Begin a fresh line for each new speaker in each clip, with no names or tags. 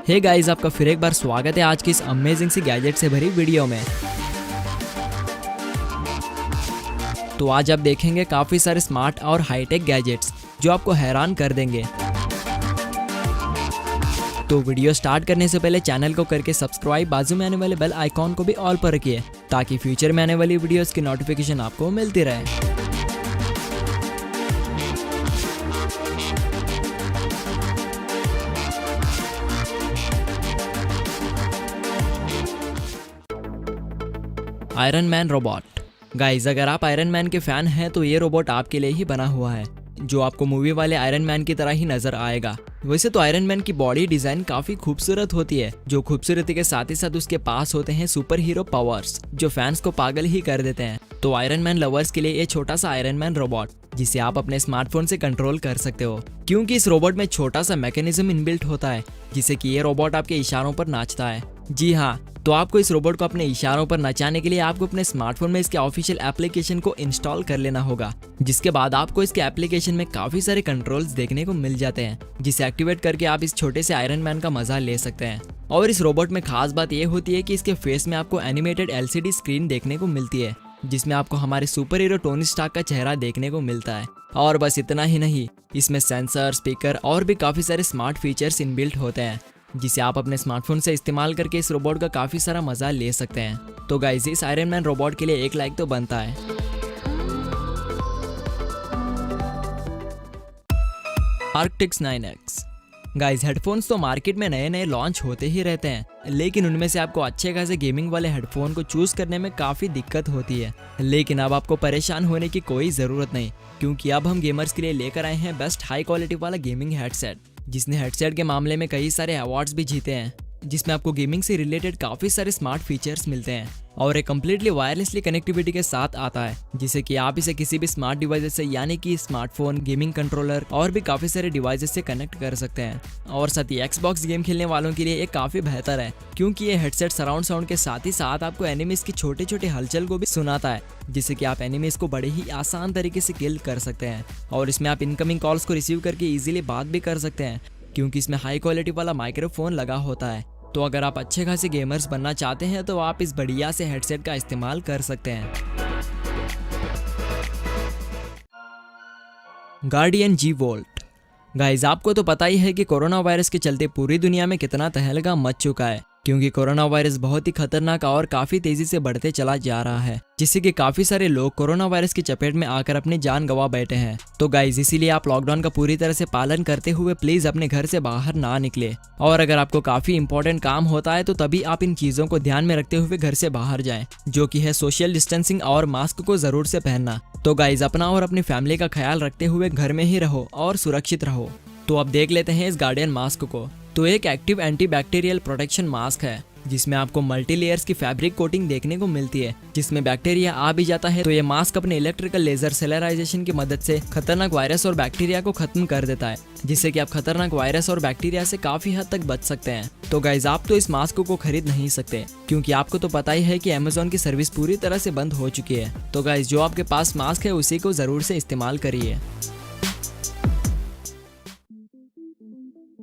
Hey guys, आपका फिर एक बार स्वागत है आज की इस अमेजिंग सी गैजेट से भरी वीडियो में। तो आज आप देखेंगे काफी सारे स्मार्ट और हाईटेक गैजेट्स जो आपको हैरान कर देंगे। तो वीडियो स्टार्ट करने से पहले चैनल को करके सब्सक्राइब, बाजू में आने वाले बेल आइकॉन को भी ऑल पर रखिए ताकि फ्यूचर में आने वाली वीडियोस की नोटिफिकेशन आपको मिलती रहे। Iron man robot. गाइस, अगर आप आयरन मैन के फैन हैं तो ये रोबोट आपके लिए ही बना हुआ है, जो आपको मूवी वाले आयरन मैन की तरह ही नजर आएगा। वैसे तो आयरन मैन की बॉडी डिजाइन काफी खूबसूरत होती है, जो खूबसूरती के साथ ही साथ उसके पास होते हैं सुपर हीरो पावर्स जो फैंस को पागल ही कर देते हैं। तो आयरन मैन लवर्स के लिए ये छोटा सा आयरन मैन रोबोट जिसे आप अपने स्मार्टफोन से कंट्रोल कर सकते हो, क्योंकि इस रोबोट में छोटा सा मैकेनिज्म इनबिल्ट होता है जिससे कि ये रोबोट आपके इशारों पर नाचता है। जी हाँ, तो आपको इस रोबोट को अपने इशारों पर नचाने के लिए आपको अपने स्मार्टफोन में इसके ऑफिशियल एप्लीकेशन को इंस्टॉल कर लेना होगा, जिसके बाद आपको इसके एप्लीकेशन में काफी सारे कंट्रोल्स देखने को मिल जाते हैं, जिसे एक्टिवेट करके आप इस छोटे से आयरन मैन का मजा ले सकते हैं। और इस रोबोट में खास बात यह होती है कि इसके फेस में आपको एनिमेटेड LCD स्क्रीन देखने को मिलती है, जिसमें आपको हमारे सुपर हीरो टोनी स्टार्क का चेहरा देखने को मिलता है। और बस इतना ही नहीं, इसमें सेंसर, स्पीकर और भी काफी सारे स्मार्ट फीचर्स इनबिल्ट होते हैं, जिसे आप अपने स्मार्टफोन से इस्तेमाल करके इस रोबोट का काफी सारा मजा ले सकते हैं। तो गाइस, इस आयरन मैन रोबोट के लिए एक लाइक तो बनता है। आर्क्टिक्स 9X। गाइस, हेडफोन्स तो मार्केट में नए नए लॉन्च होते ही रहते हैं, लेकिन उनमें से आपको अच्छे खासे गेमिंग वाले हेडफोन को चूज करने में काफी दिक्कत होती है। लेकिन अब आपको परेशान होने की कोई जरूरत नहीं, क्योंकि अब हम गेमर्स के लिए लेकर आए हैं बेस्ट हाई क्वालिटी वाला गेमिंग हेडसेट, जिसने हेडसेट के मामले में कई सारे अवार्ड्स भी जीते हैं, जिसमें आपको गेमिंग से रिलेटेड काफी सारे स्मार्ट फीचर्स मिलते हैं और एक कम्प्लीटली वायरलेसली कनेक्टिविटी के साथ आता है, जिससे कि आप इसे किसी भी स्मार्ट डिवाइस से यानी कि स्मार्टफोन, गेमिंग कंट्रोलर और भी काफी सारे डिवाइसेस से कनेक्ट कर सकते हैं। और साथ ही Xbox गेम खेलने वालों के लिए ये काफी बेहतर है, क्योंकि ये हेडसेट सराउंड साउंड के साथ ही साथ आपको एनिमीज की छोटे छोटे हलचल को भी सुनाता है, जिससे कि आप एनिमीज को बड़े ही आसान तरीके से किल कर सकते हैं। और इसमें आप इनकमिंग कॉल्स को रिसीव करके इजीली बात भी कर सकते हैं, क्योंकि इसमें हाई क्वालिटी वाला माइक्रोफोन लगा होता है। तो अगर आप अच्छे खासे गेमर्स बनना चाहते हैं तो आप इस बढ़िया से हेडसेट का इस्तेमाल कर सकते हैं। Guardian G Volt। गाइस, आपको तो पता ही है कि कोरोना वायरस के चलते पूरी दुनिया में कितना तहलका मच चुका है, क्योंकि कोरोना वायरस बहुत ही खतरनाक और काफी तेजी से बढ़ते चला जा रहा है, जिससे कि काफी सारे लोग कोरोना वायरस की चपेट में आकर अपनी जान गंवा बैठे हैं। तो गाइस, इसीलिए आप लॉकडाउन का पूरी तरह से पालन करते हुए प्लीज अपने घर से बाहर ना निकले, और अगर आपको काफी इंपॉर्टेंट काम होता है तो तभी आप इन चीजों को ध्यान में रखते हुए घर से बाहर जाएं, जो कि है सोशल डिस्टेंसिंग और मास्क को जरूर से पहनना। तो गाइस, अपना और अपनी फैमिली का ख्याल रखते हुए घर में ही रहो और सुरक्षित रहो। तो अब देख लेते हैं इस गार्डियन मास्क को। तो एक एक्टिव एंटीबैक्टीरियल प्रोटेक्शन मास्क है, जिसमें आपको मल्टी लेयर्स की फैब्रिक कोटिंग देखने को मिलती है, जिसमें बैक्टीरिया आ भी जाता है तो ये मास्क अपने इलेक्ट्रिकल लेजर सेलराइजेशन की मदद से खतरनाक वायरस और बैक्टीरिया को खत्म कर देता है, जिससे कि आप खतरनाक वायरस और बैक्टीरिया से काफी हद तक बच सकते हैं। तो गाइस, आप तो इस मास्क को खरीद नहीं सकते, क्योंकि आपको तो पता ही है कि Amazon की सर्विस पूरी तरह से बंद हो चुकी है। तो गाइस, जो आपके पास मास्क है उसी को जरूर से इस्तेमाल करिए।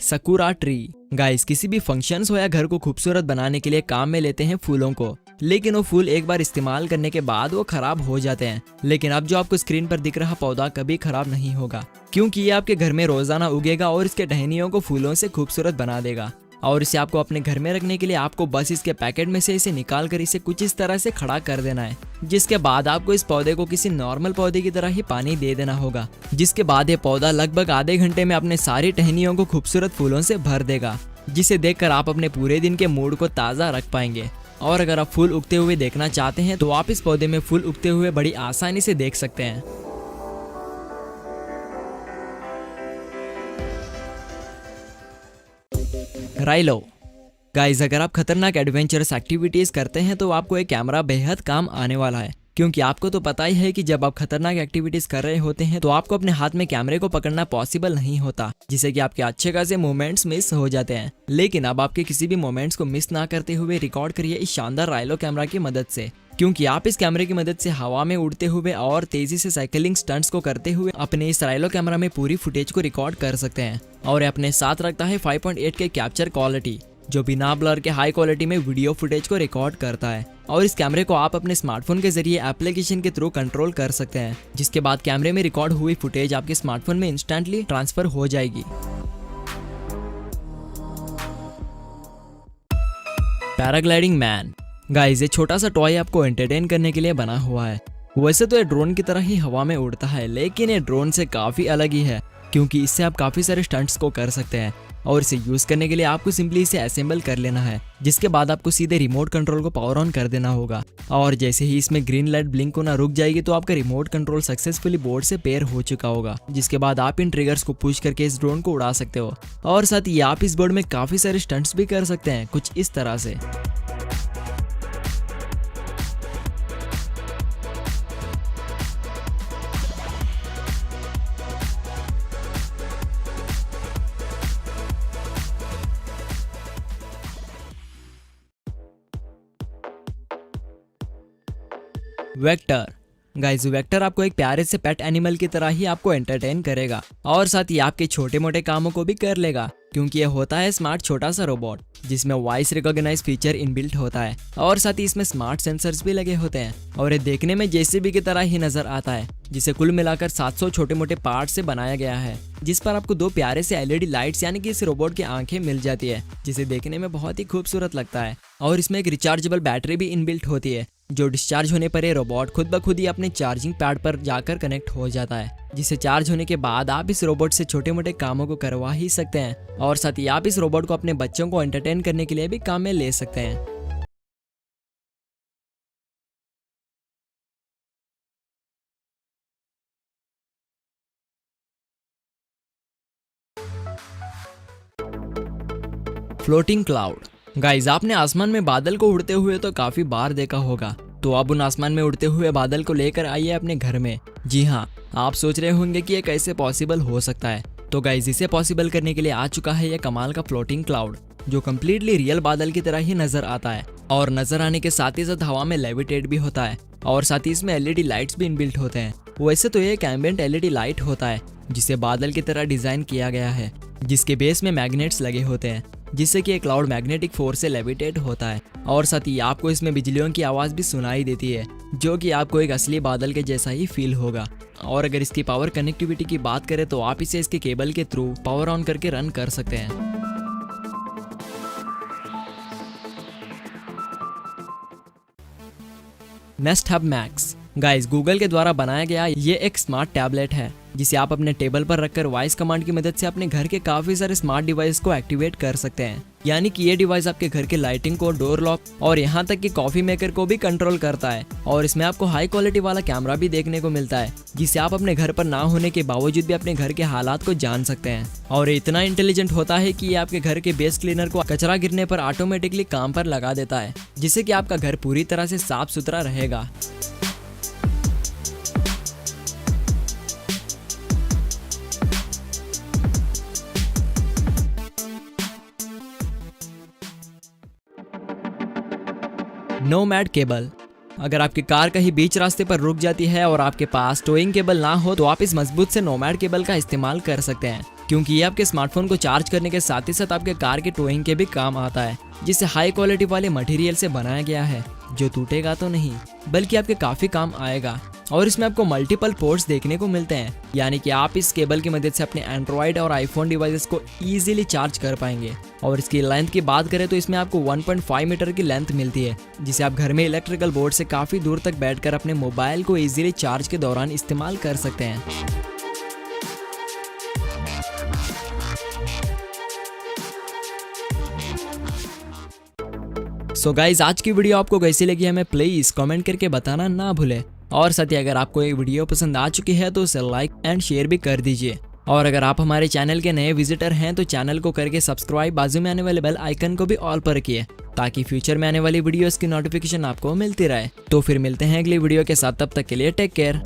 Sakura tree. गाइस, किसी भी फंक्शंस हो या घर को खूबसूरत बनाने के लिए काम में लेते हैं फूलों को, लेकिन वो फूल एक बार इस्तेमाल करने के बाद वो खराब हो जाते हैं। लेकिन अब जो आपको स्क्रीन पर दिख रहा पौधा कभी खराब नहीं होगा, क्योंकि ये आपके घर में रोजाना उगेगा और इसके टहनियों को फूलों से खूबसूरत बना देगा। और इसे आपको अपने घर में रखने के लिए आपको बस इसके पैकेट में से इसे निकाल कर इसे कुछ इस तरह से खड़ा कर देना है, जिसके बाद आपको इस पौधे को किसी नॉर्मल पौधे की तरह ही पानी दे देना होगा, जिसके बाद ये पौधा लगभग आधे घंटे में अपने सारी टहनियों को खूबसूरत फूलों से भर देगा, जिसे देखकर आप अपने पूरे दिन के मूड को ताज़ा रख पाएंगे। और अगर आप फूल उगते हुए देखना चाहते हैं तो आप इस पौधे में फूल उगते हुए बड़ी आसानी से देख सकते हैं। राइलो। गाइस, अगर आप खतरनाक एडवेंचरस एक्टिविटीज करते हैं तो आपको एक कैमरा बेहद काम आने वाला है, क्योंकि आपको तो पता ही है कि जब आप खतरनाक एक्टिविटीज कर रहे होते हैं तो आपको अपने हाथ में कैमरे को पकड़ना पॉसिबल नहीं होता, जिससे कि आपके अच्छे खासे मोमेंट्स मिस हो जाते हैं। लेकिन अब आपके किसी भी मोमेंट्स को मिस ना करते हुए रिकॉर्ड करिए इस शानदार राइलो कैमरा की मदद से, क्योंकि आप इस कैमरे की मदद से हवा में उड़ते हुए और तेजी से साइकिलिंग स्टंट्स को करते हुए अपने इस राइलो कैमरा में पूरी फुटेज को रिकॉर्ड कर सकते हैं। और अपने साथ रखता है 5.8 के कैप्चर क्वालिटी, जो बिना ब्लर के हाई क्वालिटी में वीडियो फुटेज को रिकॉर्ड करता है। और इस कैमरे को आप अपने स्मार्टफोन के जरिए एप्लीकेशन के थ्रू कंट्रोल कर सकते हैं, जिसके बाद कैमरे में रिकॉर्ड हुई फुटेज आपके स्मार्टफोन में इंस्टेंटली ट्रांसफर हो जाएगी। Paragliding man. गाइस, ये छोटा सा टॉय आपको एंटरटेन करने के लिए बना हुआ है। वैसे तो ये ड्रोन की तरह ही हवा में उड़ता है, लेकिन ये ड्रोन से काफी अलग ही है, क्योंकि इससे आप काफी सारे स्टंट्स को कर सकते हैं। और इसे यूज करने के लिए आपको सिंपली इसे असेंबल कर लेना है, जिसके बाद आपको सीधे रिमोट कंट्रोल को पावर ऑन कर देना होगा। और जैसे ही इसमें ग्रीन लाइट ब्लिंक होना रुक जाएगी तो आपका रिमोट कंट्रोल सक्सेसफुली बोर्ड से पेयर हो चुका होगा, जिसके बाद आप इन ट्रिगर्स को पुश करके इस ड्रोन को उड़ा सकते हो। और साथ ही आप इस बोर्ड में काफी सारे स्टंट्स भी कर सकते हैं, कुछ इस तरह से। वेक्टर। गाइस, वेक्टर आपको एक प्यारे से पेट एनिमल की तरह ही आपको एंटरटेन करेगा और साथ ही आपके छोटे मोटे कामों को भी कर लेगा, क्योंकि यह होता है स्मार्ट छोटा सा रोबोट जिसमें वॉइस रिकॉग्नाइज फीचर इनबिल्ट होता है और साथ ही इसमें स्मार्ट सेंसर्स भी लगे होते हैं। और ये देखने में जेसीबी की तरह ही नजर आता है, जिसे कुल मिलाकर 700 छोटे मोटे पार्ट से बनाया गया है, जिस पर आपको 2 प्यारे से एलईडी लाइट्स यानी कि इस रोबोट की आंखें मिल जाती है, जिसे देखने में बहुत ही खूबसूरत लगता है। और इसमें एक रिचार्जेबल बैटरी भी इनबिल्ट होती है, जो डिस्चार्ज होने पर ये रोबोट खुद ब खुद ही अपने चार्जिंग पैड पर जाकर कनेक्ट हो जाता है, जिसे चार्ज होने के बाद आप इस रोबोट से छोटे मोटे कामों को करवा ही सकते हैं। और साथ ही आप इस रोबोट को अपने बच्चों को एंटरटेन करने के लिए भी काम में ले सकते हैं। Floating cloud. गाइस, आपने आसमान में बादल को उड़ते हुए तो काफी बार देखा होगा, तो अब उन आसमान में उड़ते हुए बादल को लेकर आइए अपने घर में। जी हाँ, आप सोच रहे होंगे कि ये कैसे पॉसिबल हो सकता है। तो गाइस, इसे पॉसिबल करने के लिए आ चुका है ये कमाल का फ्लोटिंग क्लाउड, जो कम्प्लीटली रियल बादल की तरह ही नजर आता है और नजर आने के साथ ही साथ हवा में लेविटेट भी होता है और साथ ही इसमें एलईडी लाइट्स भी इनबिल्ट होते हैं। वैसे तो ये एक एम्बिएंट एलईडी लाइट होता है, जिसे बादल की तरह डिजाइन किया गया है, जिसके बेस में मैग्नेट्स लगे होते हैं, जिससे कि एक क्लाउड मैग्नेटिक फोर्स से लेविटेट होता है। और साथ ही आपको इसमें बिजलियों की आवाज भी सुनाई देती है, जो कि आपको एक असली बादल के जैसा ही फील होगा। और अगर इसकी पावर कनेक्टिविटी की बात करें तो आप इसे इसके केबल के थ्रू पावर ऑन करके रन कर सकते हैं। Nest hub max. Guys, Google के द्वारा बनाया गया ये एक स्मार्ट टैबलेट है, जिसे आप अपने टेबल पर रखकर वॉइस कमांड की मदद से अपने घर के काफी सारे स्मार्ट डिवाइस को एक्टिवेट कर सकते हैं। यानी कि ये डिवाइस आपके घर के लाइटिंग को, डोर लॉक और यहाँ तक कि कॉफी मेकर को भी कंट्रोल करता है। और इसमें आपको हाई क्वालिटी वाला कैमरा भी देखने को मिलता है, जिससे आप अपने घर पर ना होने के बावजूद भी अपने घर के हालात को जान सकते हैं। और ये इतना इंटेलिजेंट होता है कि ये आपके घर के बेस क्लीनर को कचरा गिरने पर ऑटोमेटिकली काम पर लगा देता है, जिससे कि आपका घर पूरी तरह से साफ सुथरा रहेगा। Nomad cable. अगर आपकी कार कहीं बीच रास्ते पर रुक जाती है और आपके पास टोइंग केबल ना हो, तो आप इस मजबूत से नोमैड केबल का इस्तेमाल कर सकते हैं, क्योंकि ये आपके स्मार्टफोन को चार्ज करने के साथ ही साथ आपके कार के टोइंग के भी काम आता है, जिसे हाई क्वालिटी वाले मटेरियल से बनाया गया है, जो टूटेगा तो नहीं बल्कि आपके काफी काम आएगा। और इसमें आपको मल्टीपल पोर्ट्स देखने को मिलते हैं, यानी कि आप इस केबल की मदद से अपने एंड्रॉइड और आईफोन डिवाइसेस को इजीली चार्ज कर पाएंगे। और इसकी लेंथ की बात करें तो इसमें आपको 1.5 मीटर की लेंथ मिलती है, जिसे आप घर में इलेक्ट्रिकल बोर्ड से काफी दूर तक बैठकर अपने मोबाइल को इजीली चार्ज के दौरान इस्तेमाल कर सकते हैं। सो गाइज, आज की वीडियो आपको कैसी लगी हमें प्लीज कमेंट करके बताना ना भूले। और साथ ही अगर आपको ये वीडियो पसंद आ चुकी है तो उसे लाइक एंड शेयर भी कर दीजिए। और अगर आप हमारे चैनल के नए विजिटर हैं तो चैनल को करके सब्सक्राइब, बाजू में आने वाले बेल आइकन को भी ऑल पर रखिए ताकि फ्यूचर में आने वाली वीडियोस की नोटिफिकेशन आपको मिलती रहे। तो फिर मिलते हैं अगली वीडियो के साथ, तब तक के लिए टेक केयर।